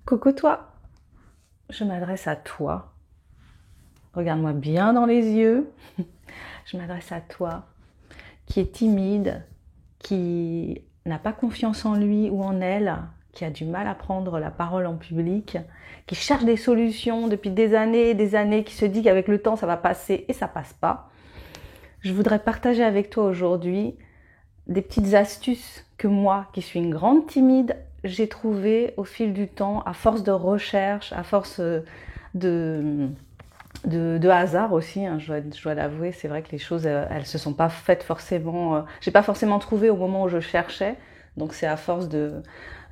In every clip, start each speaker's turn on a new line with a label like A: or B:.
A: Coucou toi, je m'adresse à toi. Regarde-moi bien dans les yeux. Je m'adresse à toi qui est timide, qui n'a pas confiance en lui ou en elle, qui a du mal à prendre la parole en public, qui cherche des solutions depuis des années et des années, qui se dit qu'avec le temps ça va passer et ça passe pas. Je voudrais partager avec toi aujourd'hui des petites astuces que moi, qui suis une grande timide, j'ai trouvées au fil du temps, à force de recherche, à force de, de hasard aussi, hein, je dois l'avouer. C'est vrai que les choses, elles se sont pas faites forcément, j'ai pas forcément trouvé au moment où je cherchais. Donc c'est à force de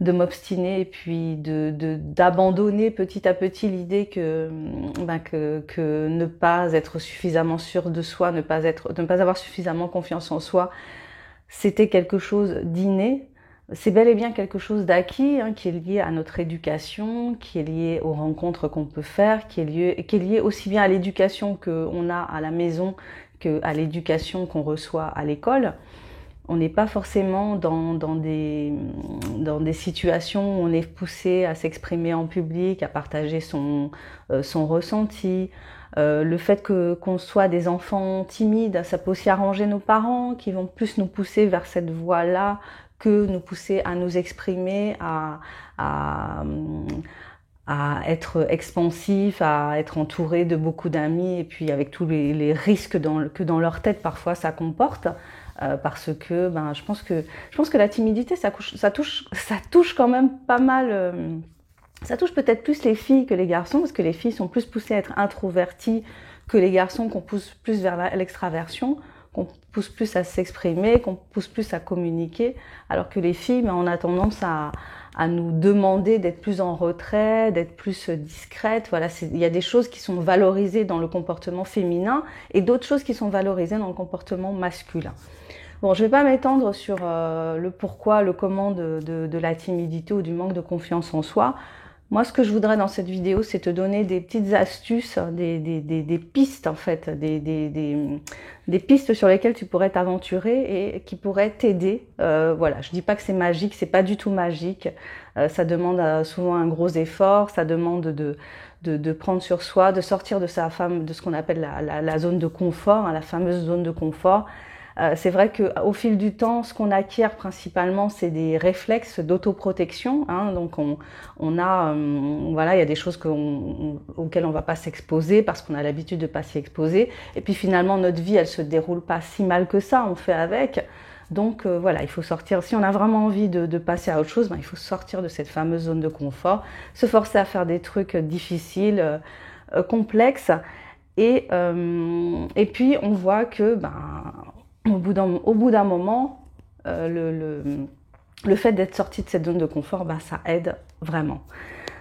A: m'obstiner et puis d'abandonner petit à petit l'idée que ne pas être suffisamment sûr de soi, ne pas avoir suffisamment confiance en soi, c'était quelque chose d'inné. C'est bel et bien quelque chose d'acquis, hein, qui est lié à notre éducation, qui est lié aux rencontres qu'on peut faire, qui est lié aussi bien à l'éducation qu'on a à la maison qu'à l'éducation qu'on reçoit à l'école. On n'est pas forcément dans des situations où on est poussé à s'exprimer en public, à partager son ressenti. Le fait qu'on soit des enfants timides, ça peut aussi arranger nos parents qui vont plus nous pousser vers cette voie-là que nous pousser à nous exprimer, à être expansif, à être entouré de beaucoup d'amis et puis avec tous les risques que dans leur tête parfois ça comporte. Parce que je pense que la timidité ça touche quand même pas mal. Ça touche peut-être plus les filles que les garçons, parce que les filles sont plus poussées à être introverties que les garçons, qu'on pousse plus vers l'extraversion, qu'on pousse plus à s'exprimer, qu'on pousse plus à communiquer, alors que les filles, on a tendance à nous demander d'être plus en retrait, d'être plus discrète. Voilà, il y a des choses qui sont valorisées dans le comportement féminin et d'autres choses qui sont valorisées dans le comportement masculin. Bon, je ne vais pas m'étendre sur le pourquoi, le comment de la timidité ou du manque de confiance en soi. Moi, ce que je voudrais dans cette vidéo, c'est te donner des petites astuces, des pistes en fait, des pistes sur lesquelles tu pourrais t'aventurer et qui pourraient t'aider. Voilà, je dis pas que c'est magique, c'est pas du tout magique. Ça demande souvent un gros effort, ça demande de prendre sur soi, de sortir de ce qu'on appelle la zone de confort, hein, la fameuse zone de confort. C'est vrai qu'au fil du temps, ce qu'on acquiert principalement, c'est des réflexes d'autoprotection. Hein, donc voilà, il y a des choses auxquelles on ne va pas s'exposer parce qu'on a l'habitude de ne pas s'y exposer. Et puis finalement, notre vie, elle se déroule pas si mal que ça. On fait avec. Donc voilà, il faut sortir. Si on a vraiment envie de passer à autre chose, il faut sortir de cette fameuse zone de confort, se forcer à faire des trucs difficiles, complexes. Et puis on voit que au bout d'un moment, le fait d'être sorti de cette zone de confort, ça aide vraiment.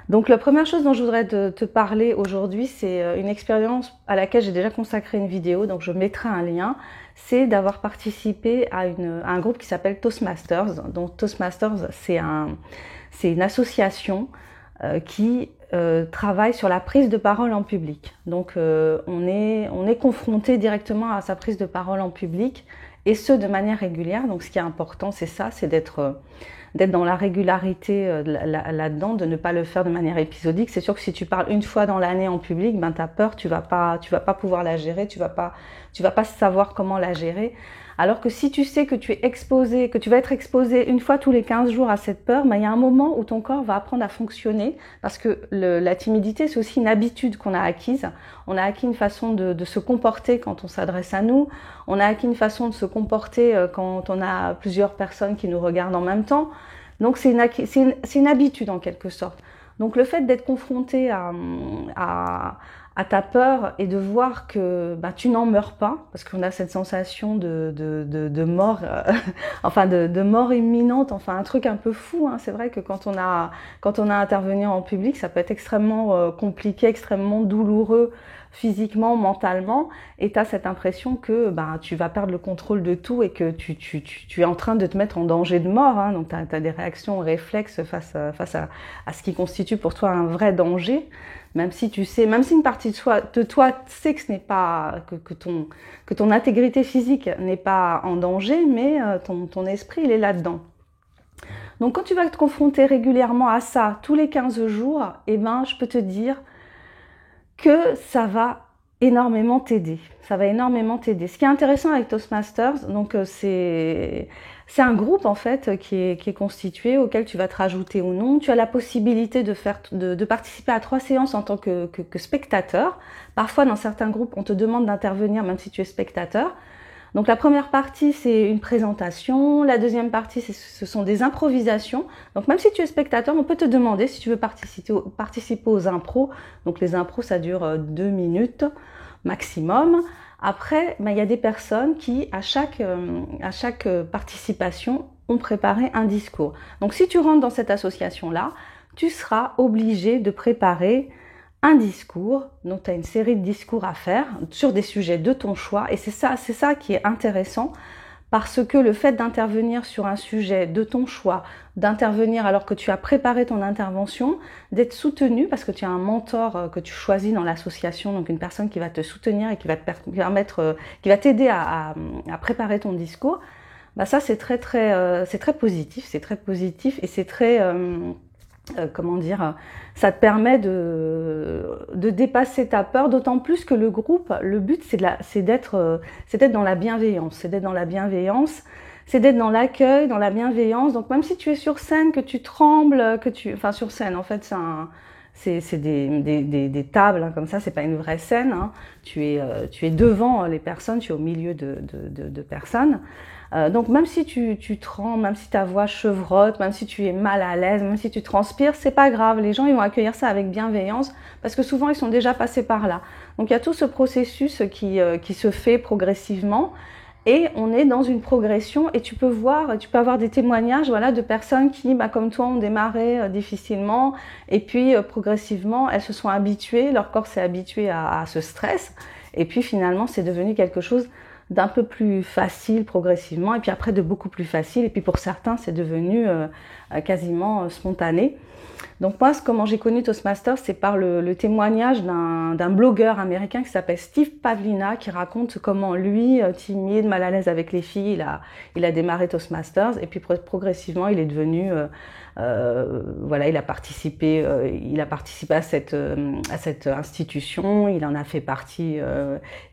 A: Donc la première chose dont je voudrais te parler aujourd'hui, c'est une expérience à laquelle j'ai déjà consacré une vidéo, donc je mettrai un lien. C'est d'avoir participé à un groupe qui s'appelle Toastmasters. Donc Toastmasters, c'est une association qui travaille sur la prise de parole en public. Donc on est confronté directement à sa prise de parole en public et ce de manière régulière. Donc ce qui est important, c'est ça, c'est d'être dans la régularité là-dedans, de ne pas le faire de manière épisodique. C'est sûr que si tu parles une fois dans l'année en public, t'as peur, tu vas pas pouvoir la gérer, tu vas pas savoir comment la gérer. Alors que si tu sais que tu vas être exposé une fois tous les 15 jours à cette peur, il y a un moment où ton corps va apprendre à fonctionner parce que la timidité, c'est aussi une habitude qu'on a acquise. On a acquis une façon de se comporter quand on s'adresse à nous. On a acquis une façon de se comporter quand on a plusieurs personnes qui nous regardent en même temps. Donc c'est une habitude en quelque sorte. Donc le fait d'être confronté à ta peur et de voir que tu n'en meurs pas, parce qu'on a cette sensation de mort, enfin de mort imminente, enfin un truc un peu fou. Hein. C'est vrai que quand on a à intervenir en public, ça peut être extrêmement compliqué, extrêmement douloureux physiquement, mentalement, et tu as cette impression que tu vas perdre le contrôle de tout et que tu es en train de te mettre en danger de mort. Hein. Donc tu as des réactions réflexes face à ce qui constitue pour toi un vrai danger. Même si une partie de toi sait que ce n'est pas que ton intégrité physique n'est pas en danger, mais ton esprit il est là-dedans. Donc quand tu vas te confronter régulièrement à ça, tous les 15 jours, eh ben, je peux te dire que ça va énormément t'aider. Ça va énormément t'aider. Ce qui est intéressant avec Toastmasters, donc c'est un groupe en fait qui est constitué, auquel tu vas te rajouter ou non. Tu as la possibilité de participer à 3 séances en tant que spectateur. Parfois dans certains groupes, on te demande d'intervenir même si tu es spectateur. Donc la première partie, c'est une présentation. La deuxième partie, ce sont des improvisations. Donc même si tu es spectateur, on peut te demander si tu veux participer aux impros. Donc les impros, ça dure 2 minutes maximum. Après, il y a des personnes qui, à chaque participation, ont préparé un discours. Donc si tu rentres dans cette association-là, tu seras obligé de préparer un discours. Donc tu as une série de discours à faire sur des sujets de ton choix, et c'est ça qui est intéressant, parce que le fait d'intervenir sur un sujet de ton choix, d'intervenir alors que tu as préparé ton intervention, d'être soutenu parce que tu as un mentor que tu choisis dans l'association, donc une personne qui va te soutenir et qui va te permettre, qui va t'aider à préparer ton discours, bah ça c'est très positif, c'est très positif, et c'est très comment dire, ça te permet de dépasser ta peur, d'autant plus que le groupe, le but c'est d'être dans la bienveillance, c'est d'être dans l'accueil, dans la bienveillance. Donc même si tu es sur scène, que tu trembles, enfin sur scène, en fait c'est des tables comme ça, c'est pas une vraie scène, hein. Tu es devant les personnes, tu es au milieu de personnes. Donc même si tu trembles, même si ta voix chevrotte, même si tu es mal à l'aise, même si tu transpires, c'est pas grave. Les gens ils vont accueillir ça avec bienveillance, parce que souvent ils sont déjà passés par là. Donc il y a tout ce processus qui se fait progressivement, et on est dans une progression, et tu peux avoir des témoignages, voilà, de personnes qui, comme toi, ont démarré difficilement, et puis progressivement elles se sont habituées, leur corps s'est habitué à ce stress, et puis finalement c'est devenu quelque chose d'un peu plus facile progressivement, et puis après de beaucoup plus facile, et puis pour certains c'est devenu quasiment spontané. Donc moi, comment j'ai connu Toastmasters, c'est par le témoignage d'un blogueur américain qui s'appelle Steve Pavlina, qui raconte comment lui, timide, mal à l'aise avec les filles, il a démarré Toastmasters, et puis progressivement il est devenu voilà, il a participé à cette institution, il en a fait partie,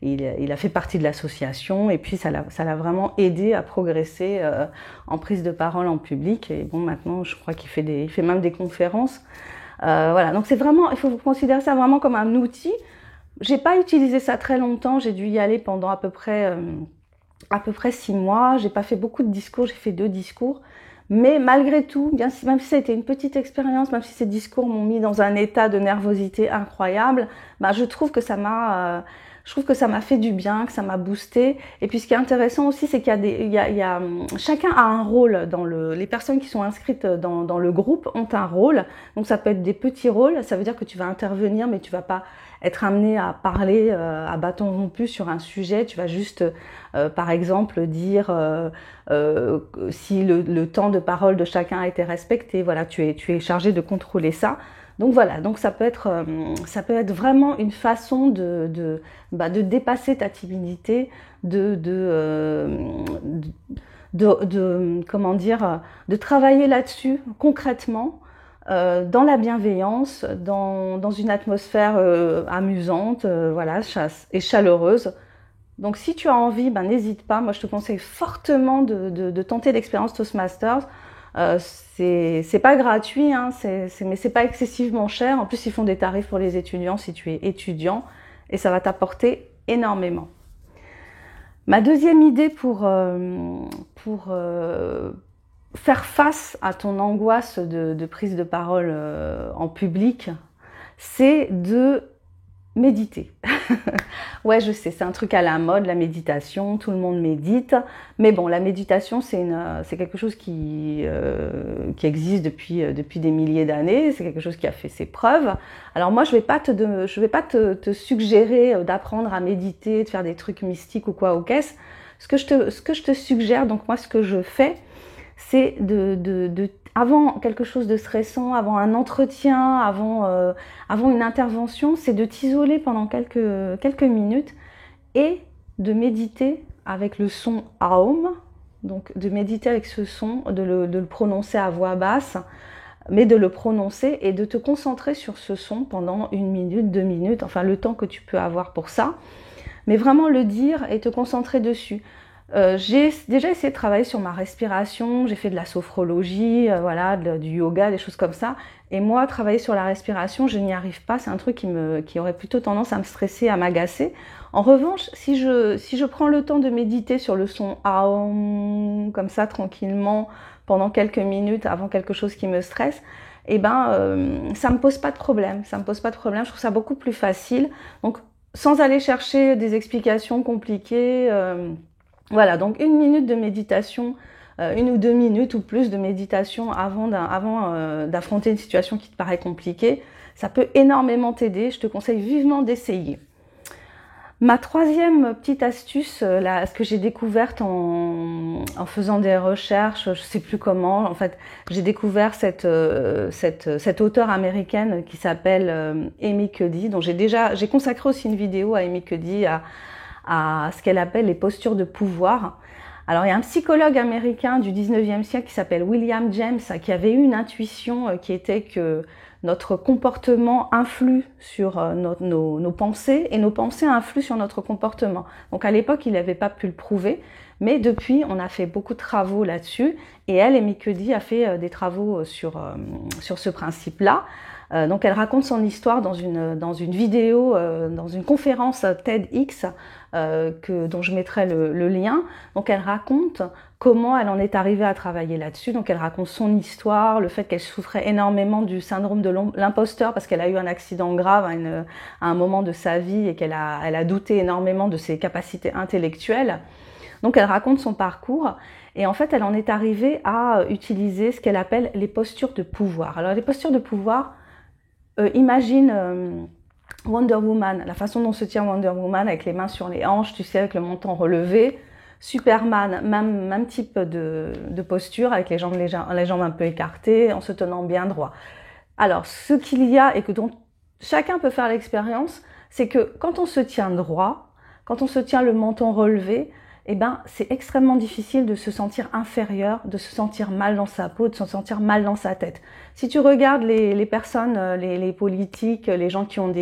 A: il a fait partie de l'association, et puis ça l'a vraiment aidé à progresser en prise de parole en public. Et bon, maintenant je crois qu'il fait même des conférences. Voilà, donc c'est vraiment, il faut considérer ça vraiment comme un outil. J'ai pas utilisé ça très longtemps, j'ai dû y aller pendant à peu près 6 mois. J'ai pas fait beaucoup de discours, j'ai fait 2 discours. Mais malgré tout, même si ça a été une petite expérience, même si ces discours m'ont mis dans un état de nervosité incroyable, je trouve que ça m'a fait du bien, que ça m'a boosté. Et puis ce qui est intéressant aussi, c'est qu'il chacun a un rôle les personnes qui sont inscrites dans le groupe ont un rôle. Donc ça peut être des petits rôles, ça veut dire que tu vas intervenir, mais tu vas pas être amené à parler à bâton rompu sur un sujet. Tu vas juste, par exemple, dire si le temps de parole de chacun a été respecté. Voilà, tu es chargé de contrôler ça. Donc voilà, donc ça peut être vraiment une façon de dépasser ta timidité, comment dire, de travailler là-dessus concrètement, dans la bienveillance, dans une atmosphère amusante, voilà, et chaleureuse. Donc si tu as envie, n'hésite pas. Moi je te conseille fortement de tenter l'expérience Toastmasters. C'est pas gratuit, hein, mais c'est pas excessivement cher. En plus ils font des tarifs pour les étudiants si tu es étudiant, et ça va t'apporter énormément. Ma deuxième idée pour faire face à ton angoisse de prise de parole en public, c'est de méditer. Ouais, je sais, c'est un truc à la mode, la méditation, tout le monde médite, mais bon, la méditation, c'est quelque chose qui existe depuis des milliers d'années, c'est quelque chose qui a fait ses preuves. Alors moi, je vais pas te suggérer d'apprendre à méditer, de faire des trucs mystiques ou quoi, ou qu'est-ce. Ce que je te suggère, donc moi, ce que je fais, c'est avant quelque chose de stressant, avant un entretien, avant une intervention, c'est de t'isoler pendant quelques minutes et de méditer avec le son Aum. donc de méditer avec ce son, de le prononcer à voix basse, mais de le prononcer et de te concentrer sur ce son pendant 1 minute, 2 minutes, enfin le temps que tu peux avoir pour ça, mais vraiment le dire et te concentrer dessus. J'ai déjà essayé de travailler sur ma respiration, j'ai fait de la sophrologie, voilà, du yoga, des choses comme ça. Et moi, travailler sur la respiration, je n'y arrive pas. C'est un truc qui aurait plutôt tendance à me stresser, à m'agacer. En revanche, si je prends le temps de méditer sur le son Aum, comme ça, tranquillement, pendant quelques minutes, avant quelque chose qui me stresse, eh ben, ça me pose pas de problème. Ça me pose pas de problème. Je trouve ça beaucoup plus facile. Donc, sans aller chercher des explications compliquées. Voilà, donc 1 minute de méditation, 1 ou 2 minutes ou plus de méditation avant d'affronter une situation qui te paraît compliquée, ça peut énormément t'aider. Je te conseille vivement d'essayer. Ma troisième petite astuce, ce que j'ai découverte en faisant des recherches, je sais plus comment, en fait, j'ai découvert cette auteure américaine qui s'appelle Amy Cuddy, dont j'ai consacré aussi une vidéo à Amy Cuddy, à ce qu'elle appelle les postures de pouvoir. Alors, il y a un psychologue américain du 19e siècle qui s'appelle William James, qui avait eu une intuition qui était que notre comportement influe sur nos pensées et nos pensées influent sur notre comportement. Donc, à l'époque, il n'avait pas pu le prouver, mais depuis, on a fait beaucoup de travaux là-dessus et elle, Amy Cuddy, a fait des travaux sur ce principe-là. Donc elle raconte son histoire dans une vidéo, dans une conférence TEDx dont je mettrai le lien. Donc elle raconte comment elle en est arrivée à travailler là-dessus. Donc elle raconte son histoire, le fait qu'elle souffrait énormément du syndrome de l'imposteur parce qu'elle a eu un accident grave à un moment de sa vie et qu'elle a douté énormément de ses capacités intellectuelles. Donc elle raconte son parcours et en fait elle en est arrivée à utiliser ce qu'elle appelle les postures de pouvoir. Alors les postures de pouvoir, imagine Wonder Woman, la façon dont se tient Wonder Woman avec les mains sur les hanches, tu sais, avec le menton relevé. Superman, même type de posture avec les jambes un peu écartées, en se tenant bien droit. Alors, ce qu'il y a et dont chacun peut faire l'expérience, c'est que quand on se tient droit, quand on se tient le menton relevé, eh ben, c'est extrêmement difficile de se sentir inférieur, de se sentir mal dans sa peau, de se sentir mal dans sa tête. Si tu regardes les personnes, les politiques, les gens qui ont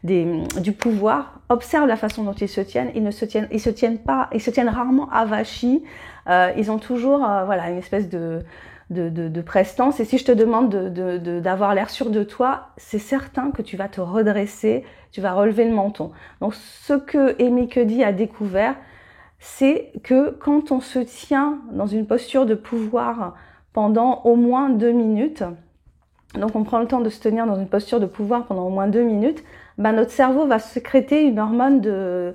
A: du pouvoir, observe la façon dont ils se tiennent. Ils se tiennent rarement avachis. Ils ont toujours, voilà, une espèce de prestance. Et si je te demande d'avoir l'air sûr de toi, c'est certain que tu vas te redresser, tu vas relever le menton. Donc, ce que Amy Cuddy a découvert, c'est que quand on se tient dans une posture de pouvoir pendant au moins 2 minutes, donc on prend le temps de se tenir dans une posture de pouvoir pendant au moins 2 minutes, ben notre cerveau va sécréter une hormone de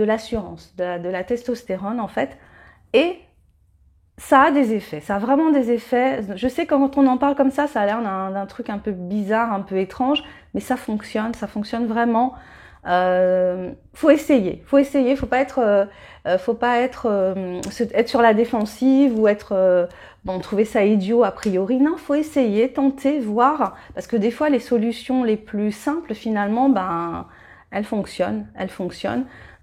A: l'assurance, de la testostérone en fait, et ça a des effets, ça a vraiment des effets. Je sais que quand on en parle comme ça a l'air d'un truc un peu bizarre, un peu étrange, mais ça fonctionne vraiment. Faut essayer, faut pas être sur la défensive ou trouver ça idiot a priori. Non, faut essayer, tenter, voir, parce que des fois les solutions les plus simples finalement, elles fonctionnent.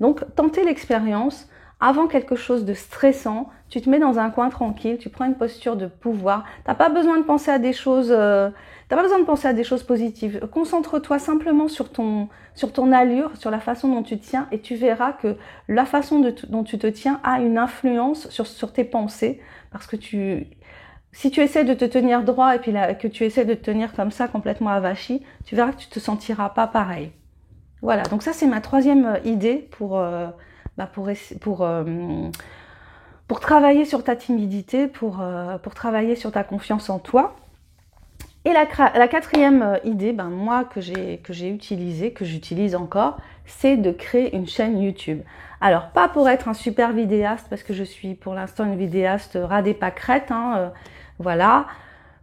A: Donc tenter l'expérience. Avant quelque chose de stressant, tu te mets dans un coin tranquille, tu prends une posture de pouvoir. T'as pas besoin de penser à des choses positives. Concentre-toi simplement sur ton allure, sur la façon dont tu te tiens, et tu verras que la façon dont tu te tiens a une influence sur tes pensées. Parce que si tu essaies de te tenir droit et puis que tu essaies de te tenir comme ça, complètement avachi, tu verras que tu te sentiras pas pareil. Voilà, donc ça c'est ma troisième idée pour travailler sur ta timidité, pour travailler sur ta confiance en toi. Et la quatrième idée, moi que j'ai utilisée, que j'utilise encore, c'est de créer une chaîne YouTube. Alors pas pour être un super vidéaste, parce que je suis pour l'instant une vidéaste ras des pâquerettes, voilà.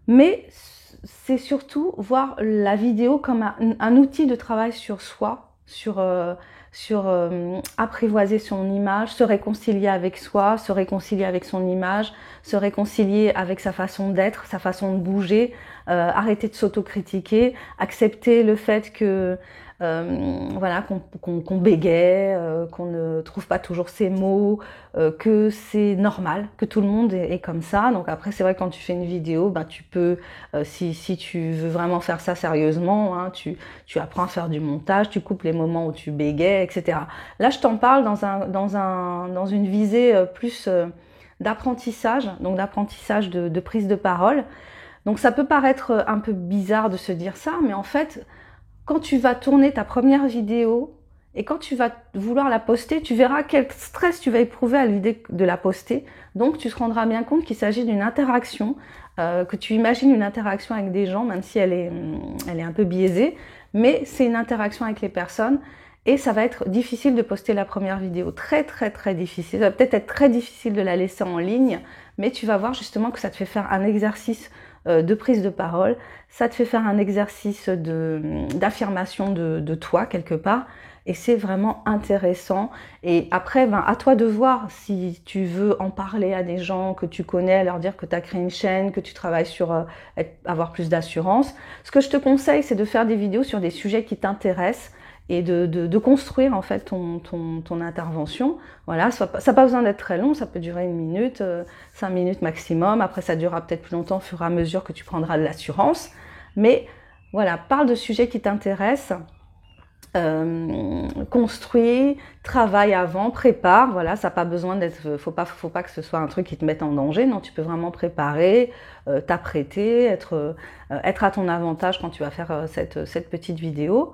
A: Mais c'est surtout voir la vidéo comme un outil de travail sur soi, sur apprivoiser son image, se réconcilier avec soi, se réconcilier avec son image, se réconcilier avec sa façon d'être, sa façon de bouger, arrêter de s'autocritiquer, accepter le fait que voilà, qu'on bégaye, qu'on ne trouve pas toujours ses mots, que c'est normal, que tout le monde est comme ça. Donc après, c'est vrai que quand tu fais une vidéo, ben, tu peux, si tu veux vraiment faire ça sérieusement, hein, tu apprends à faire du montage, tu coupes les moments où tu bégayes, etc. Là, je t'en parle dans une visée plus d'apprentissage, donc d'apprentissage de prise de parole. Donc ça peut paraître un peu bizarre de se dire ça, mais en fait, quand tu vas tourner ta première vidéo et quand tu vas vouloir la poster, tu verras quel stress tu vas éprouver à l'idée de la poster. Donc tu te rendras bien compte qu'il s'agit d'une interaction, que tu imagines une interaction avec des gens, même si elle est un peu biaisée, mais c'est une interaction avec les personnes et ça va être difficile de poster la première vidéo, très très très difficile. Ça va peut-être être très difficile de la laisser en ligne, mais tu vas voir justement que ça te fait faire un exercice de prise de parole, ça te fait faire un exercice d'affirmation de toi quelque part et c'est vraiment intéressant. Et après, ben, à toi de voir si tu veux en parler à des gens que tu connais, leur dire que tu as créé une chaîne, que tu travailles sur avoir plus d'assurance. Ce que je te conseille, c'est de faire des vidéos sur des sujets qui t'intéressent et de construire en fait ton intervention. Voilà, ça n'a pas besoin d'être très long, ça peut durer 1 minute, 5 minutes maximum. Après, ça durera peut-être plus longtemps au fur et à mesure que tu prendras de l'assurance. Mais voilà, parle de sujets qui t'intéressent, construis, travaille avant, prépare. Voilà, ça n'a pas besoin d'être, faut pas que ce soit un truc qui te mette en danger. Non, tu peux vraiment préparer, t'apprêter, être à ton avantage quand tu vas faire cette petite vidéo.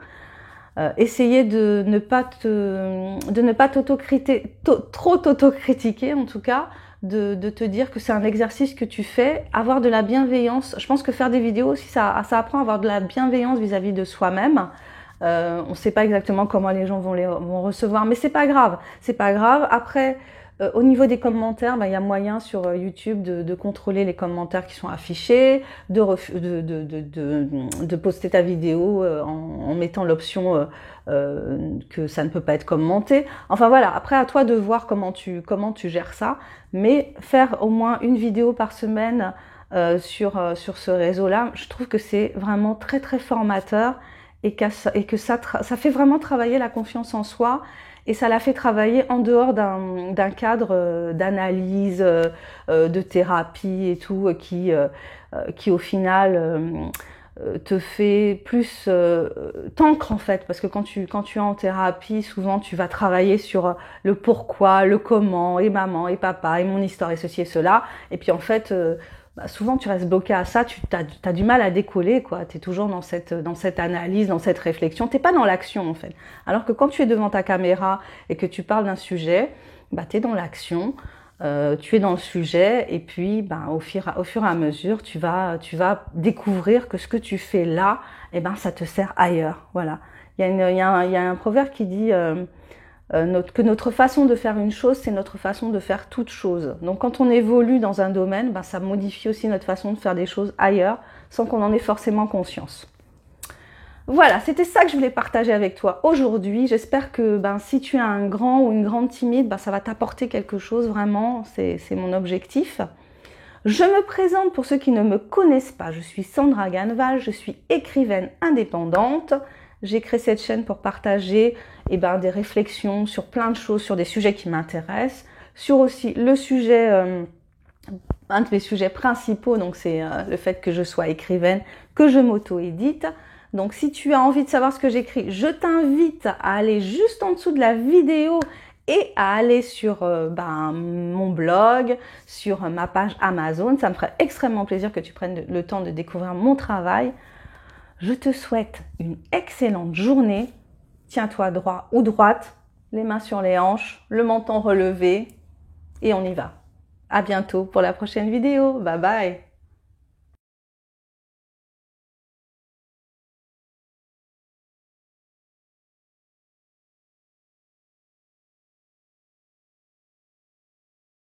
A: Essayer de ne pas trop t'autocritiquer en tout cas, de te dire que c'est un exercice que tu fais, avoir de la bienveillance. Je pense que faire des vidéos aussi, ça apprend à avoir de la bienveillance vis-à-vis de soi-même. On ne sait pas exactement comment les gens vont recevoir, mais c'est pas grave. C'est pas grave. Après, au niveau des commentaires, ben, y a moyen sur YouTube de contrôler les commentaires qui sont affichés, de poster ta vidéo en mettant l'option que ça ne peut pas être commenté. Enfin voilà, après à toi de voir comment tu gères ça, mais faire au moins une vidéo par semaine sur ce réseau-là, je trouve que c'est vraiment très très formateur et que ça fait vraiment travailler la confiance en soi. Et ça l'a fait travailler en dehors d'un cadre d'analyse, de thérapie et tout, qui au final te fait plus t'ancre en fait, parce que quand tu es en thérapie, souvent tu vas travailler sur le pourquoi, le comment, et maman, et papa, et mon histoire, et ceci et cela, et puis en fait souvent tu restes bloqué à ça, tu as du mal à décoller, quoi. Tu es toujours dans cette analyse, dans cette réflexion, t'es pas dans l'action en fait. Alors que quand tu es devant ta caméra et que tu parles d'un sujet, bah, tu es dans l'action, tu es dans le sujet et puis bah, au fur et à mesure, tu vas découvrir que ce que tu fais là, eh ben, ça te sert ailleurs. Voilà. Il y a un proverbe qui dit que notre façon de faire une chose, c'est notre façon de faire toute chose. Donc quand on évolue dans un domaine, ben, ça modifie aussi notre façon de faire des choses ailleurs, sans qu'on en ait forcément conscience. Voilà, c'était ça que je voulais partager avec toi aujourd'hui. J'espère que ben, si tu es un grand ou une grande timide, ben, ça va t'apporter quelque chose, vraiment, c'est mon objectif. Je me présente pour ceux qui ne me connaissent pas. Je suis Sandra Ganneval, je suis écrivaine indépendante. J'ai créé cette chaîne pour partager des réflexions sur plein de choses, sur des sujets qui m'intéressent, sur aussi le sujet, un de mes sujets principaux, donc c'est le fait que je sois écrivaine, que je m'auto-édite. Donc si tu as envie de savoir ce que j'écris, je t'invite à aller juste en dessous de la vidéo et à aller sur mon blog, sur ma page Amazon. Ça me ferait extrêmement plaisir que tu prennes le temps de découvrir mon travail. Je te souhaite une excellente journée. Tiens-toi droit ou droite, les mains sur les hanches, le menton relevé et on y va. À bientôt pour la prochaine vidéo. Bye bye.